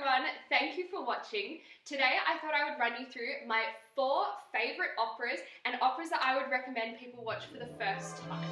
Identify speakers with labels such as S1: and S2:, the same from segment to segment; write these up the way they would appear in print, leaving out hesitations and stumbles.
S1: everyone, thank you for watching. Today I thought I would run you through my 4 favourite operas and operas that I would recommend people watch for the first time.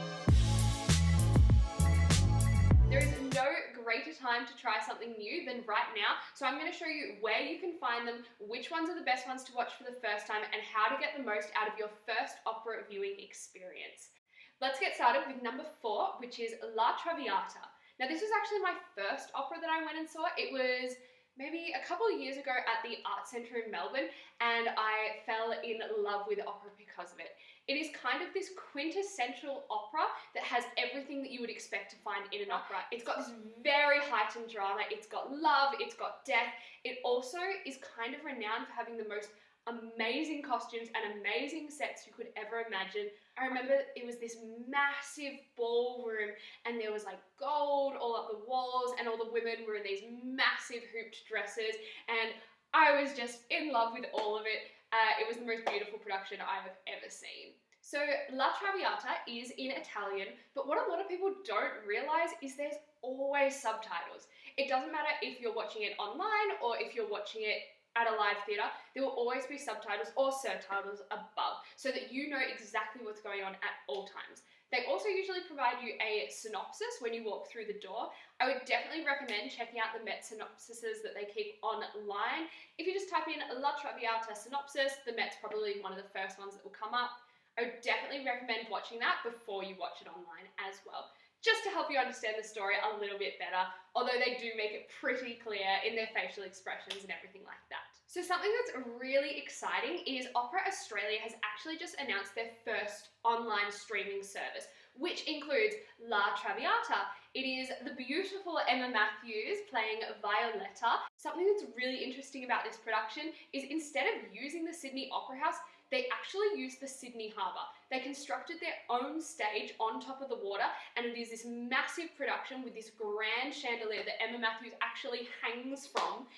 S1: There is no greater time to try something new than right now, so I'm going to show you where you can find them, which ones are the best ones to watch for the first time, and how to get the most out of your first opera viewing experience. Let's get started with number 4, which is La Traviata. Now this was actually my first opera that I went and saw. It was maybe a couple of years ago at the Art Centre in Melbourne, and I fell in love with opera because of it. It is kind of this quintessential opera that has everything that you would expect to find in an opera. It's got this very heightened drama, it's got love, it's got death. It also is kind of renowned for having the most amazing costumes and amazing sets you could ever imagine. I remember it was this massive ballroom and there was like gold all up the walls and all the women were in these massive hooped dresses and I was just in love with all of it. It was the most beautiful production I have ever seen. So La Traviata is in Italian, but what a lot of people don't realize is there's always subtitles. It doesn't matter if you're watching it online or if you're watching it at a live theatre, there will always be subtitles or subtitles above so that you know exactly what's going on at all times. They also usually provide you a synopsis when you walk through the door. I would definitely recommend checking out the Met synopsises that they keep online. If you just type in La Traviata synopsis, the Met's probably one of the first ones that will come up. I would definitely recommend watching that before you watch it online as well, just to help you understand the story a little bit better, although they do make it pretty clear in their facial expressions and everything like that. So something that's really exciting is Opera Australia has actually just announced their first online streaming service, which includes La Traviata. It is the beautiful Emma Matthews playing Violetta. Something that's really interesting about this production is instead of using the Sydney Opera House, they actually used the Sydney Harbour. They constructed their own stage on top of the water, and it is this massive production with this grand chandelier that Emma Matthews actually hangs from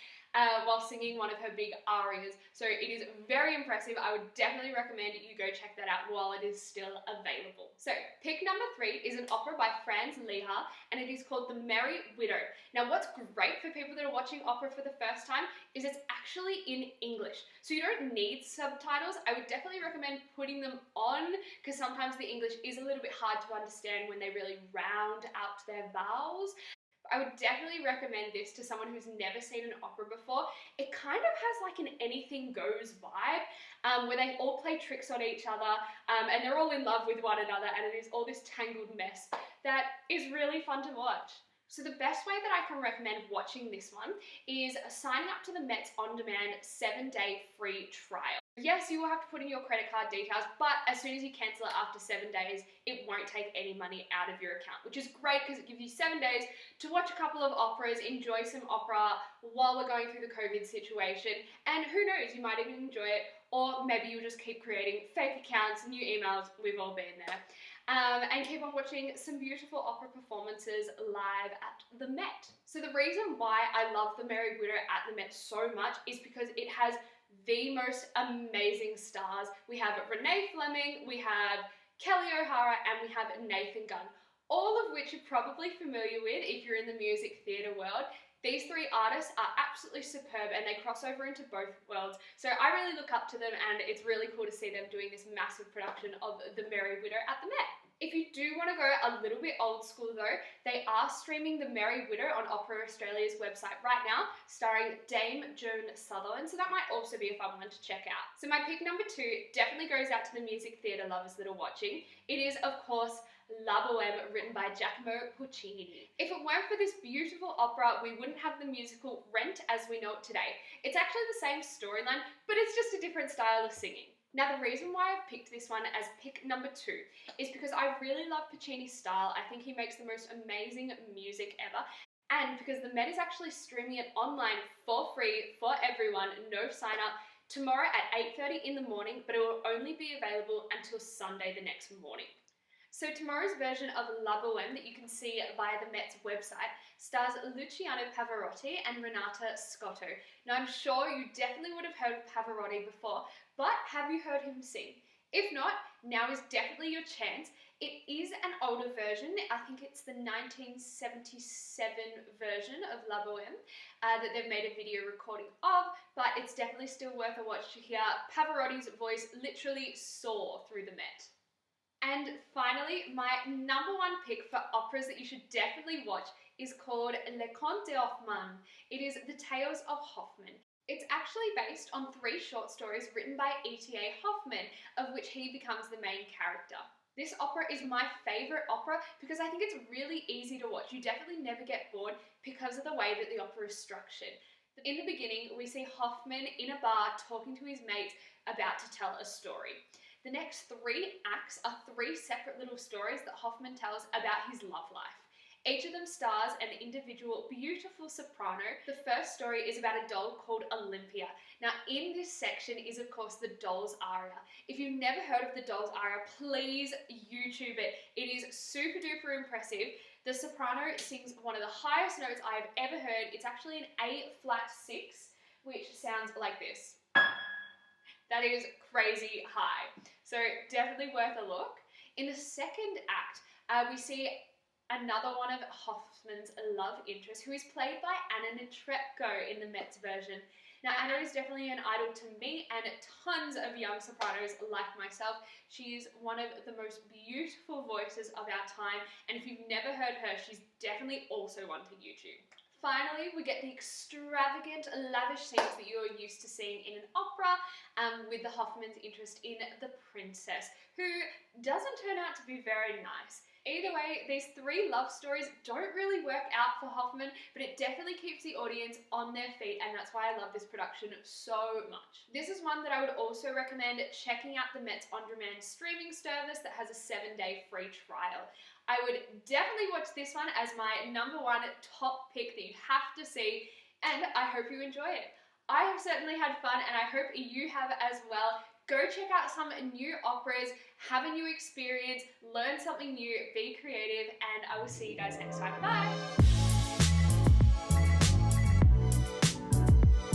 S1: while singing one of her big arias. So it is very impressive. I would definitely recommend you go check that out while it is still available. So pick number 3 is an opera by Franz Lehár, and it is called The Merry Widow. Now what's great for people that are watching opera for the first time is it's actually in English. So you don't need subtitles. I would definitely recommend putting them on because sometimes the English is a little bit hard to understand when they really round out their vowels. I would definitely recommend this to someone who's never seen an opera before. It kind of has like an anything goes vibe where they all play tricks on each other and they're all in love with one another, and it is all this tangled mess that is really fun to watch. So the best way that I can recommend watching this one is signing up to the Met's on-demand 7-day free trial. Yes, you will have to put in your credit card details, but as soon as you cancel it after 7 days, it won't take any money out of your account, which is great because it gives you 7 days to watch a couple of operas, enjoy some opera while we're going through the COVID situation, and who knows, you might even enjoy it, or maybe you'll just keep creating fake accounts, new emails, we've all been there. And keep on watching some beautiful opera performances live at the Met. So the reason why I love The Merry Widow at the Met so much is because it has the most amazing stars. We have Renee Fleming, we have Kelly O'Hara, and we have Nathan Gunn, all of which you're probably familiar with if you're in the music theatre world. These 3 artists are absolutely superb and they cross over into both worlds. So I really look up to them, and it's really cool to see them doing this massive production of The Merry Widow at the Met. If you do want to go a little bit old school though, they are streaming The Merry Widow on Opera Australia's website right now, starring Dame Joan Sutherland, so that might also be a fun one to check out. So my pick number 2 definitely goes out to the music theatre lovers that are watching. It is, of course, La Boheme, written by Giacomo Puccini. If it weren't for this beautiful opera, we wouldn't have the musical Rent as we know it today. It's actually the same storyline, but it's just a different style of singing. Now the reason why I've picked this one as pick number 2 is because I really love Puccini's style. I think he makes the most amazing music ever, and because the Met is actually streaming it online for free for everyone, no sign up, tomorrow at 8:30 in the morning, but it will only be available until Sunday the next morning. So tomorrow's version of La Boheme that you can see via the Met's website stars Luciano Pavarotti and Renata Scotto. Now I'm sure you definitely would have heard of Pavarotti before, but have you heard him sing? If not, now is definitely your chance. It is an older version. I think it's the 1977 version of La Boheme that they've made a video recording of, but it's definitely still worth a watch to hear Pavarotti's voice literally soar through the Met. And finally, my number one pick for operas that you should definitely watch is called Les Contes de Hoffmann. It is The Tales of Hoffmann. It's actually based on 3 short stories written by E.T.A. Hoffmann, of which he becomes the main character. This opera is my favourite opera because I think it's really easy to watch. You definitely never get bored because of the way that the opera is structured. In the beginning, we see Hoffmann in a bar talking to his mates about to tell a story. The next 3 acts are 3 separate little stories that Hoffmann tells about his love life. Each of them stars an individual beautiful soprano. The first story is about a doll called Olympia. Now in this section is of course the doll's aria. If you've never heard of the doll's aria, please YouTube it. It is super duper impressive. The soprano sings one of the highest notes I have ever heard. It's actually an A flat 6, which sounds like this. That is crazy high. So definitely worth a look. In the second act, we see another one of Hoffmann's love interests, who is played by Anna Netrebko in the Met's version. Now, Anna is definitely an idol to me and tons of young sopranos like myself. She is one of the most beautiful voices of our time, and if you've never heard her, she's definitely also one to YouTube. Finally, we get the extravagant, lavish scenes that you're used to seeing in an opera, with the Hoffmann's interest in the princess, who doesn't turn out to be very nice. Either way, these 3 love stories don't really work out for Hoffmann, but it definitely keeps the audience on their feet, and that's why I love this production so much. This is one that I would also recommend checking out the Met's on-demand streaming service that has a 7-day free trial. I would definitely watch this one as my number 1 top pick that you have to see, and I hope you enjoy it. I have certainly had fun, and I hope you have as well. Go check out some new operas, have a new experience, learn something new, be creative, and I will see you guys next time. Bye!